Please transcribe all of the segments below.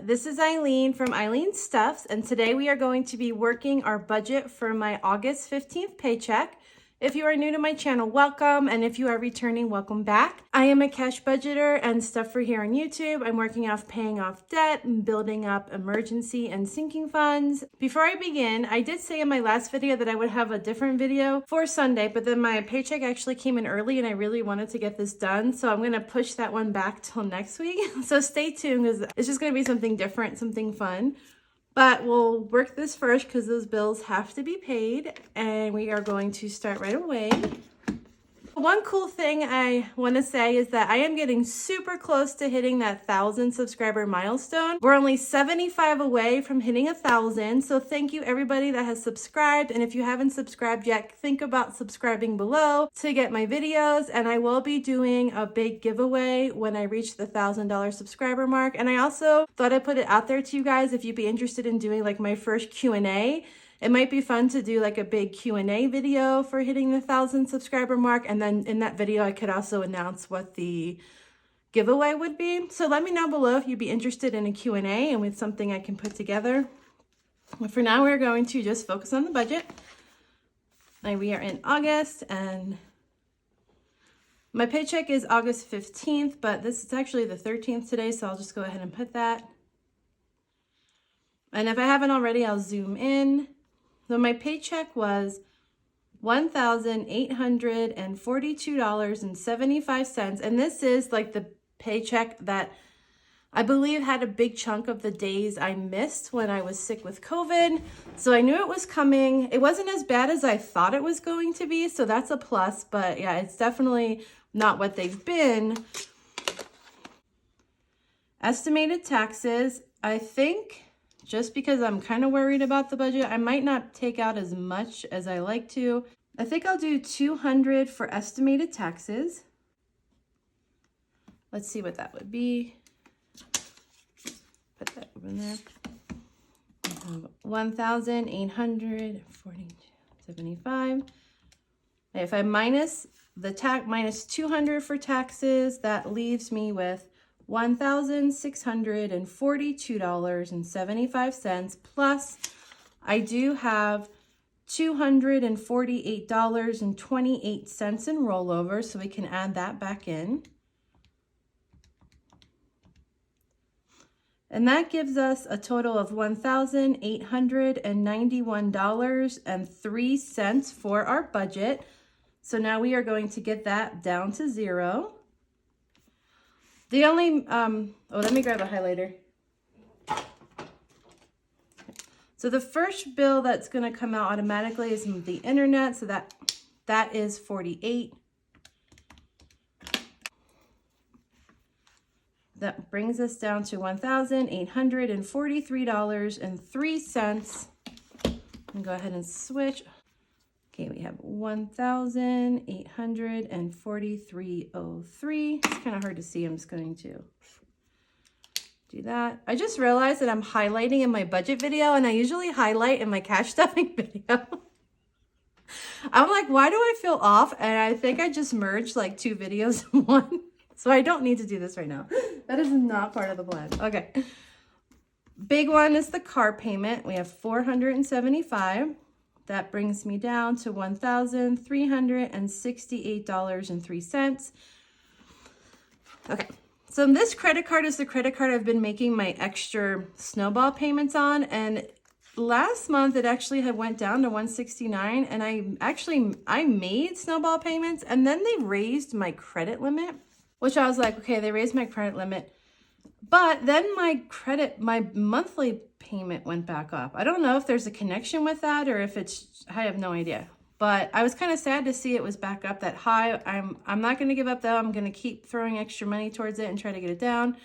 This is Eileen from Eileen Stuffs, and today we are going to be working our budget for my August 15th paycheck. If you are new to my channel, welcome, and if you are returning, welcome back. I am a cash budgeter and stuffer here on YouTube. I'm working off paying off debt and building up emergency and sinking funds. Before I begin, I did say in my last video that I would have a different video for Sunday, but then my paycheck actually came in early and I really wanted to get this done, so I'm gonna push that one back till next week. So stay tuned, because it's just gonna be something different, something fun. But we'll work this first because those bills have to be paid, and we are going to start right away. One cool thing I want to say is that I am getting super close to hitting that 1,000 subscriber milestone. We're only 75 away from hitting 1,000, so thank you everybody that has subscribed, and if you haven't subscribed yet, think about subscribing below to get my videos, and I will be doing a big giveaway when I reach the $1,000 subscriber mark. And I also thought I'd put it out there to you guys if you'd be interested in doing like my first Q&A. It might be fun to do like a big Q&A video for hitting the 1,000 subscriber mark. And then in that video, I could also announce what the giveaway would be. So let me know below if you'd be interested in a Q&A and with something I can put together. But for now, we're going to just focus on the budget. And we are in August, and my paycheck is August 15th, but this is actually the 13th today. So I'll just go ahead and put that. And if I haven't already, I'll zoom in. So my paycheck was $1,842.75. And this is like the paycheck that I believe had a big chunk of the days I missed when I was sick with COVID. So I knew it was coming. It wasn't as bad as I thought it was going to be, so that's a plus. But yeah, it's definitely not what they've been. Estimated taxes, I think, just because I'm kind of worried about the budget, I might not take out as much as I like to. I think I'll do $200 for estimated taxes. Let's see what that would be. Put that over there. $1,840.75. If I minus the minus $200 for taxes, that leaves me with $1,642.75, plus I do have $248.28 in rollover, so we can add that back in. And that gives us a total of $1,891.03 for our budget. So now we are going to get that down to zero. The only, let me grab a highlighter. So the first bill that's going to come out automatically is the internet. So that is $48. That brings us down to $1,843.03. And go ahead and switch. Okay, we have $1,843.03. It's kind of hard to see. I'm just going to do that. I just realized that I'm highlighting in my budget video, and I usually highlight in my cash stuffing video. I'm like, why do I feel off? And I think I just merged like two videos in one. So I don't need to do this right now. That is not part of the plan. Okay. Big one is the car payment. We have $475. That brings me down to $1,368.03. Okay, so this credit card is the credit card I've been making my extra snowball payments on. And last month it actually had went down to $169, and I made snowball payments, and then they raised my credit limit, which I was like, okay, they raised my credit limit. But then my monthly payment went back up. I don't know if there's a connection with that or if I have no idea. But I was kind of sad to see it was back up that high. I'm not going to give up though. I'm going to keep throwing extra money towards it and try to get it down.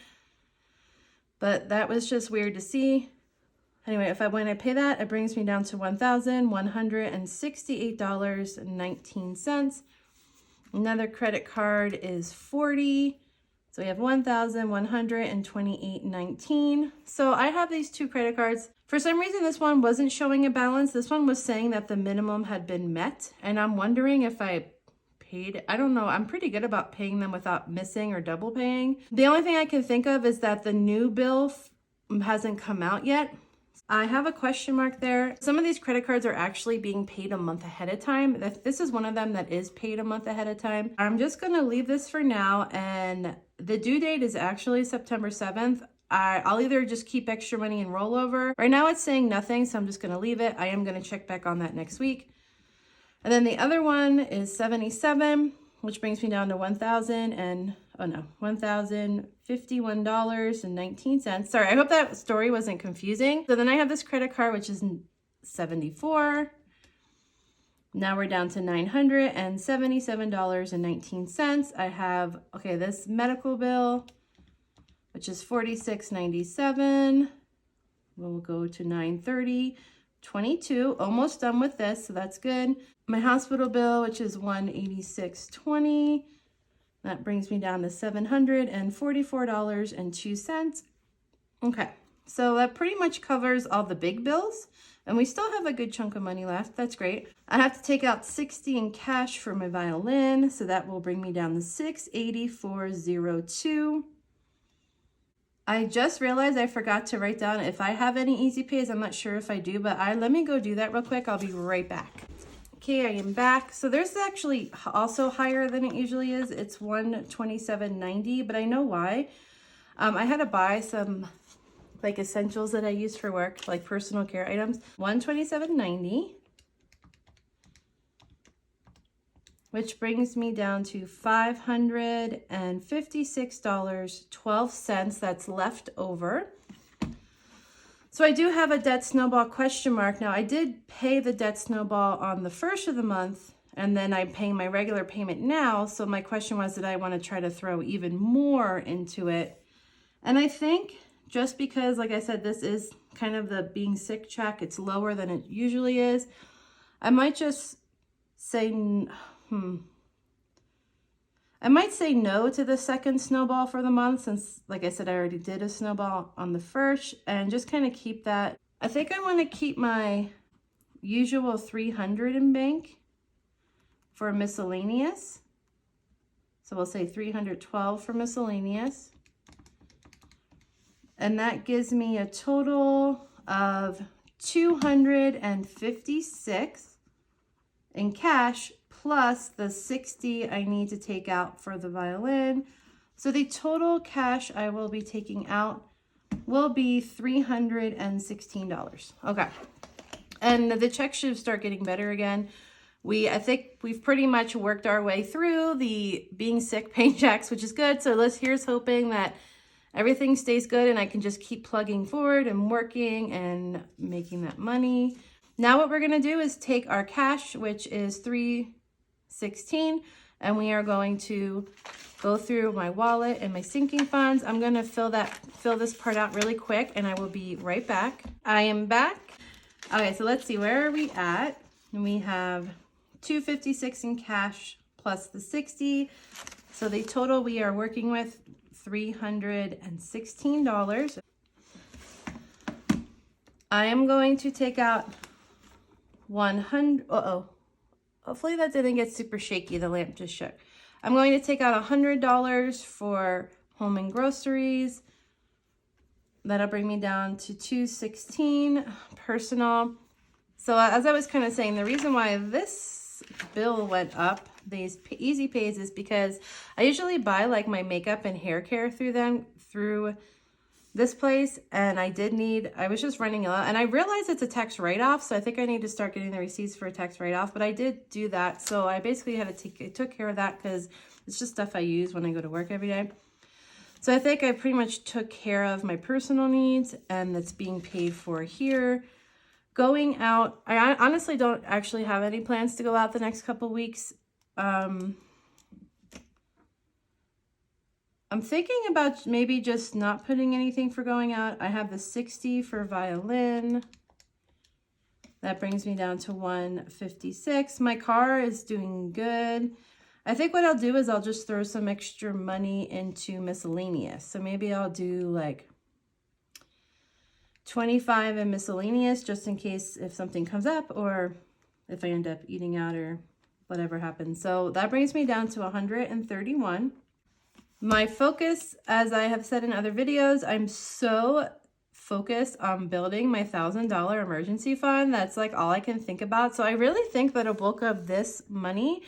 But that was just weird to see. Anyway, when I pay that, it brings me down to $1,168.19. Another credit card is $40. So we have $1,128.19. So I have these two credit cards. For some reason, this one wasn't showing a balance. This one was saying that the minimum had been met. And I'm wondering if I paid, I don't know. I'm pretty good about paying them without missing or double paying. The only thing I can think of is that the new bill hasn't come out yet. I have a question mark there. Some of these credit cards are actually being paid a month ahead of time. This is one of them that is paid a month ahead of time. I'm just gonna leave this for now, and the due date is actually September 7th. I'll either just keep extra money and roll over. Right now it's saying nothing, so I'm just gonna leave it. I am gonna check back on that next week. And then the other one is 77, which brings me down to $1,051.19. Sorry, I hope that story wasn't confusing. So then I have this credit card, which is 74. Now we're down to $977.19. I have, okay, this medical bill, which is $46.97. We'll go to $930.22. Almost done with this, so that's good. My hospital bill, which is $186.20. That brings me down to $744.02. Okay, so that pretty much covers all the big bills, and we still have a good chunk of money left. That's great. I have to take out $60 in cash for my violin, so that will bring me down to $684.02. I just realized I forgot to write down if I have any easy pays. I'm not sure if I do, but let me go do that real quick. I'll be right back. Okay, I am back. So there's actually also higher than it usually is. It's $127.90, but I know why. I had to buy some like essentials that I use for work, like personal care items. $127.90, which brings me down to $556.12 that's left over. So I do have a debt snowball question mark. Now I did pay the debt snowball on the first of the month, and then I'm paying my regular payment now. So my question was, did I want to try to throw even more into it? And I think just because, like I said, this is kind of the being sick check, it's lower than it usually is. I might just say, I might say no to the second snowball for the month, since, like I said, I already did a snowball on the first, and just kind of keep that. I think I want to keep my usual $300 in bank for miscellaneous. So we'll say $312 for miscellaneous. And that gives me a total of $256 in cash, plus the $60 I need to take out for the violin. So the total cash I will be taking out will be $316. Okay. And the check should start getting better again. I think we've pretty much worked our way through the being sick paychecks, which is good. So here's hoping that everything stays good and I can just keep plugging forward and working and making that money. Now what we're gonna do is take our cash, which is $316, and we are going to go through my wallet and my sinking funds. I'm gonna fill this part out really quick, and I will be right back. I am back. Okay, so let's see, where are we at? And we have $256 in cash plus the $60. So the total we are working with $316. I am going to take out 100. Hopefully that didn't get super shaky. The lamp just shook. I'm going to take out $100 for home and groceries. That'll bring me down to $216 personal. So as I was kind of saying, the reason why this bill went up, these easy pays, is because I usually buy like my makeup and hair care through this place, and I was just running out, and I realized it's a tax write-off, so I think I need to start getting the receipts for a tax write-off, but I did do that, so I basically had to took care of that because it's just stuff I use when I go to work every day. So I think I pretty much took care of my personal needs, and that's being paid for here. Going out, I honestly don't actually have any plans to go out the next couple weeks. I'm thinking about maybe just not putting anything for going out. I have the $60 for violin. That brings me down to $156. My car is doing good. I think what I'll do is I'll just throw some extra money into miscellaneous. So maybe I'll do like $25 in miscellaneous, just in case if something comes up or if I end up eating out or whatever happens. So that brings me down to $131. My focus, as I have said in other videos, I'm so focus on building my $1,000 emergency fund. That's like all I can think about. So I really think that a bulk of this money,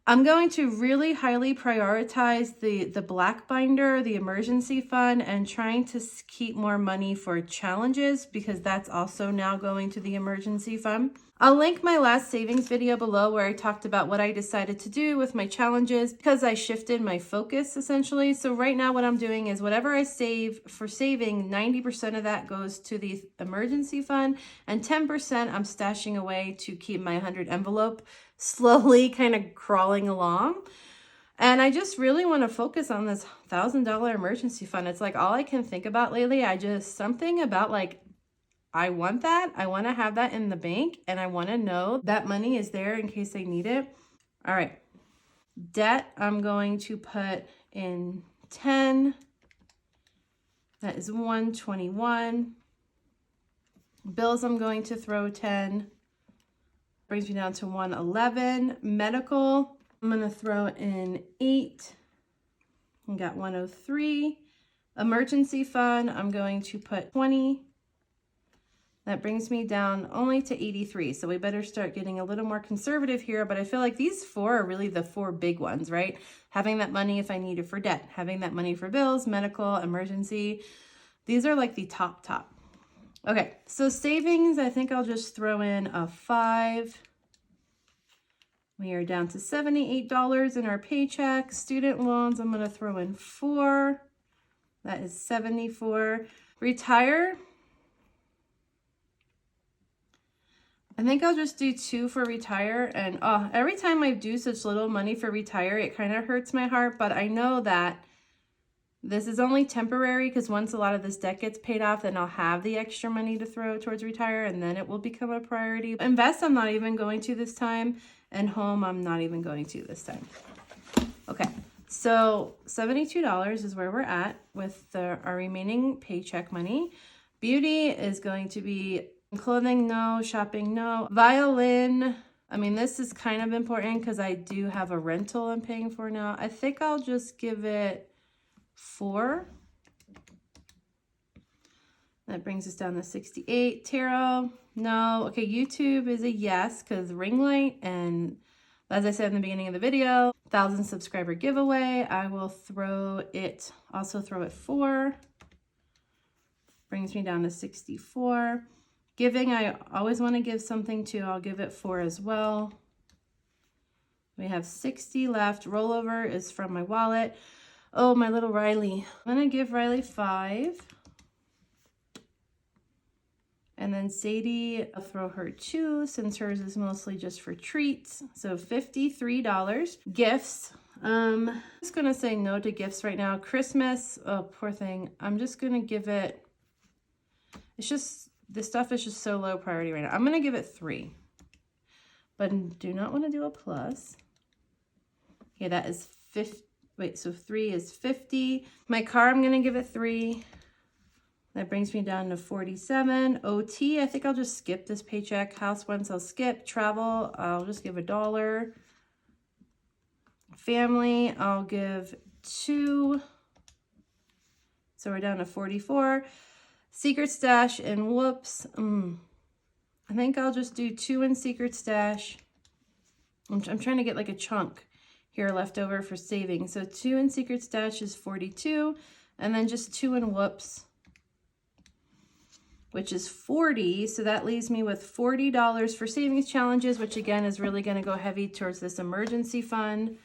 I'm going to really highly prioritize the black binder, the emergency fund, and trying to keep more money for challenges, because that's also now going to the emergency fund. I'll link my last savings video below where I talked about what I decided to do with my challenges, because I shifted my focus essentially. So right now what I'm doing is whatever I save for saving, 90% of that goes to the emergency fund, and 10% I'm stashing away to keep my 100 envelope slowly kind of crawling along. And I just really want to focus on this $1,000 emergency fund. It's like all I can think about lately. Something about like, I want that. I want to have that in the bank, and I want to know that money is there in case I need it. All right. Debt, I'm going to put in 10. That is 121. Bills, I'm going to throw 10. Brings me down to 111. Medical, I'm going to throw in 8. I got 103. Emergency fund, I'm going to put 20. That brings me down only to 83. So we better start getting a little more conservative here. But I feel like these 4 are really the 4 big ones, right? Having that money if I need it for debt, having that money for bills, medical, emergency. These are like the top. Okay, so savings, I think I'll just throw in a 5. We are down to $78 in our paycheck. Student loans, I'm going to throw in 4. That is 74. Retire, I think I'll just do 2 for retire. And every time I do such little money for retire, it kind of hurts my heart. But I know that this is only temporary, because once a lot of this debt gets paid off, then I'll have the extra money to throw towards retire, and then it will become a priority. Invest, I'm not even going to this time. And home, I'm not even going to this time. Okay, so $72 is where we're at with our remaining paycheck money. Beauty is going to be clothing, no. Shopping, no. Violin, I mean, this is kind of important because I do have a rental I'm paying for now. I think I'll just give it 4. That brings us down to 68. Tarot, no. Okay, YouTube is a yes, because ring light, and as I said in the beginning of the video, 1,000 subscriber giveaway. I will throw it 4. Brings me down to 64. Giving, I always want to give something to. I'll give it 4 as well. We have 60 left. Rollover is from my wallet. Oh, my little Riley. I'm going to give Riley 5. And then Sadie, I'll throw her 2 since hers is mostly just for treats. So $53. Gifts. I'm just going to say no to gifts right now. Christmas, oh, poor thing. I'm just going to give it, it's just, this stuff is just so low priority right now. I'm going to give it 3. But do not want to do a plus. Okay, that is 50. Wait, so 3 is 50. My car, I'm going to give it 3. That brings me down to 47. OT, I think I'll just skip this paycheck. House ones, I'll skip. Travel, I'll just give $1. Family, I'll give 2. So we're down to 44. Secret stash and whoops. I think I'll just do 2 in secret stash. I'm trying to get like a chunk here left over for saving. So 2 in secret stash is 42. And then just 2 in whoops, which is 40. So that leaves me with $40 for savings challenges, which again is really going to go heavy towards this emergency fund.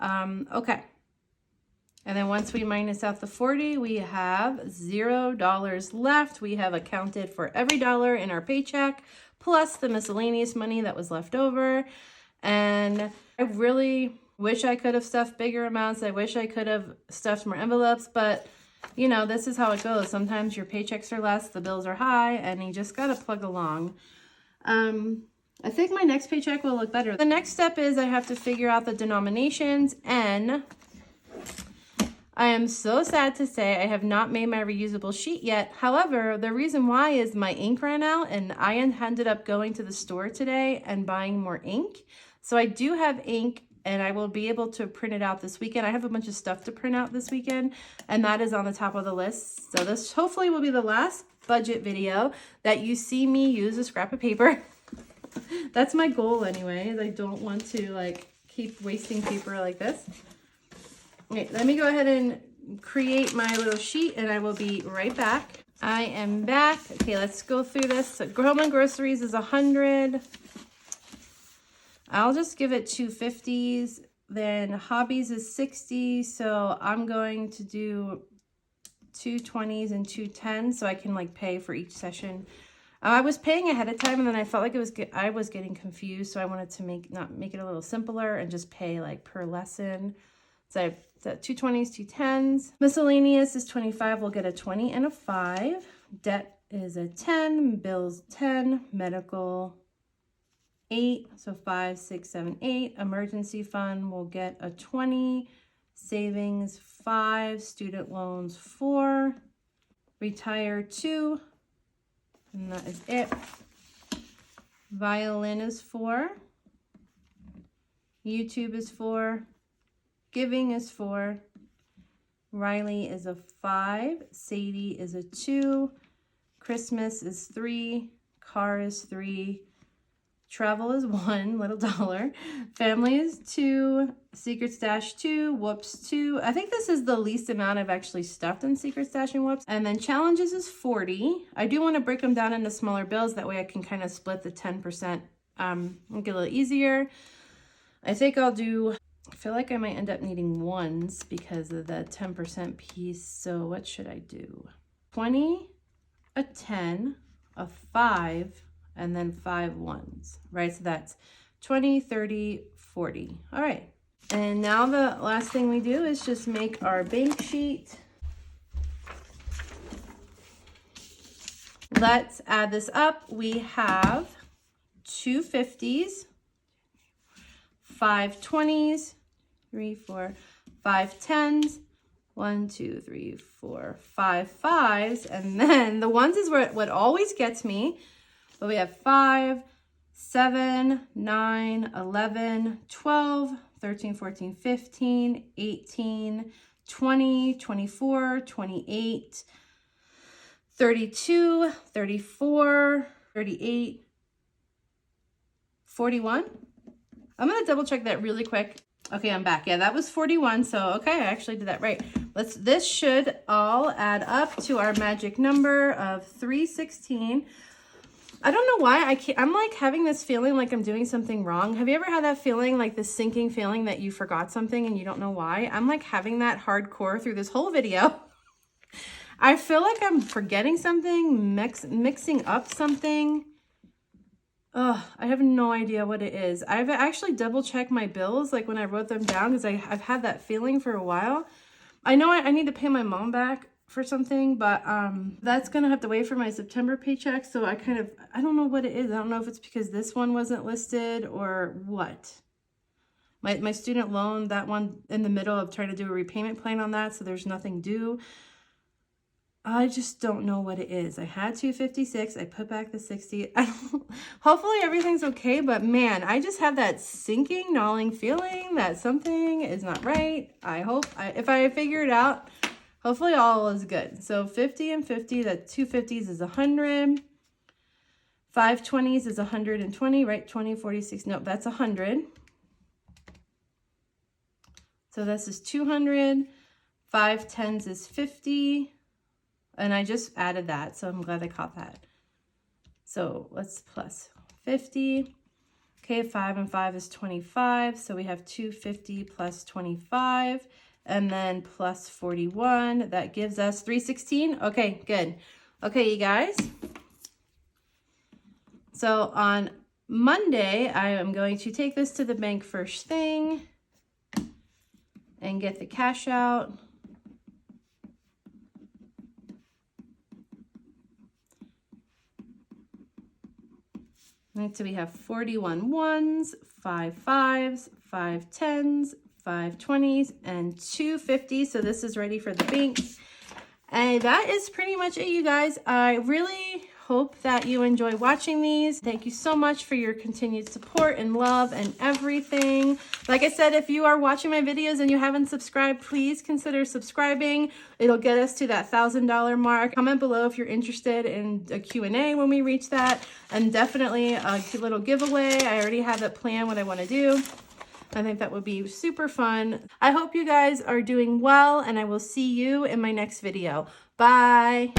Okay. And then once we minus out the 40, we have $0 left. We have accounted for every dollar in our paycheck, plus the miscellaneous money that was left over. And I really wish I could have stuffed bigger amounts. I wish I could have stuffed more envelopes, but you know, this is how it goes. Sometimes your paychecks are less, the bills are high, and you just got to plug along. I think my next paycheck will look better. The next step is I have to figure out the denominations, and I am so sad to say I have not made my reusable sheet yet. However, the reason why is my ink ran out, and I ended up going to the store today and buying more ink. So I do have ink, and I will be able to print it out this weekend. I have a bunch of stuff to print out this weekend, and that is on the top of the list. So this hopefully will be the last budget video that you see me use a scrap of paper. That's my goal anyway. I don't want to like keep wasting paper like this. Okay, let me go ahead and create my little sheet and I will be right back. I am back. Okay, let's go through this. So home and groceries is 100. I'll just give it 250s. Then hobbies is 60. So I'm going to do 220s and 210s so I can like pay for each session. I was paying ahead of time and then I felt like I was getting confused, so I wanted to make it a little simpler and just pay like per lesson. So I have 220s, 210s. Miscellaneous is 25. We'll get a 20 and a 5. Debt is a 10. Bills 10. Medical 8. So 5, 6, 7, 8. Emergency fund will get a 20. Savings 5. Student loans 4. Retire 2. And that is it. Violin is 4. YouTube is 4. Giving is 4. Riley is a 5. Sadie is a 2. Christmas is 3. Car is 3. Travel is 1, little dollar. Family is 2. Secret Stash 2. Whoops 2. I think this is the least amount I've actually stuffed in Secret Stash and Whoops. And then challenges is 40. I do want to break them down into smaller bills. That way I can kind of split the 10%. Make it a little easier. I think I feel like I might end up needing ones because of the 10% piece. So what should I do? 20, a 10, a 5, and then 5 ones, right? So that's 20, 30, 40. All right. And now the last thing we do is just make our bank sheet. Let's add this up. We have 2 50s, 5 20s, 3, 4, 5 10s, 1, 2, 3, 4, 5 5s, and then the ones is what always gets me. But we have 5, 7, 9, 11, 12, 13, 14, 15, 18, 20, 24, 28, 32, 34, 38, 41. I'm going to double check that really quick. Okay, I'm back. Yeah, that was 41. So, okay, I actually did that right. This should all add up to our magic number of 316. I don't know why I'm like having this feeling like I'm doing something wrong. Have you ever had that feeling, like this sinking feeling that you forgot something and you don't know why? I'm like having that hardcore through this whole video. I feel like I'm forgetting something, mixing up something. I have no idea what it is. I've actually double checked my bills, like when I wrote them down, because I've had that feeling for a while. I know I need to pay my mom back for something, but that's gonna have to wait for my September paycheck. So I don't know what it is. I don't know if it's because this one wasn't listed or what. My student loan, that one in the middle of trying to do a repayment plan on that, so there's nothing due. I just don't know what it is. I had 256. I put back the 60. Hopefully everything's okay, but man, I just have that sinking, gnawing feeling that something is not right. I hope if I figure it out, hopefully all is good. So 50 and 50, that 2 50s is 100. 5 20s is 120, right? 20, 46, nope, that's 100. So this is 200. 5 10s is 50. And I just added that, so I'm glad I caught that. So let's plus 50. Okay, 5 and 5 is 25. So we have 250 plus 25. And then plus 41. That gives us 316. Okay, good. Okay, you guys. So on Monday, I am going to take this to the bank first thing and get the cash out. Right, so we have 41 ones, 5 5s, 5 10s, 5 20s, and 2 50s. So this is ready for the bank. And that is pretty much it, you guys. I really hope that you enjoy watching these. Thank you so much for your continued support and love and everything. Like I said, if you are watching my videos and you haven't subscribed, please consider subscribing. It'll get us to that $1,000 mark. Comment below if you're interested in a Q&A when we reach that, and definitely a little giveaway. I already have it planned what I want to do. I think that would be super fun. I hope you guys are doing well, and I will see you in my next video. Bye.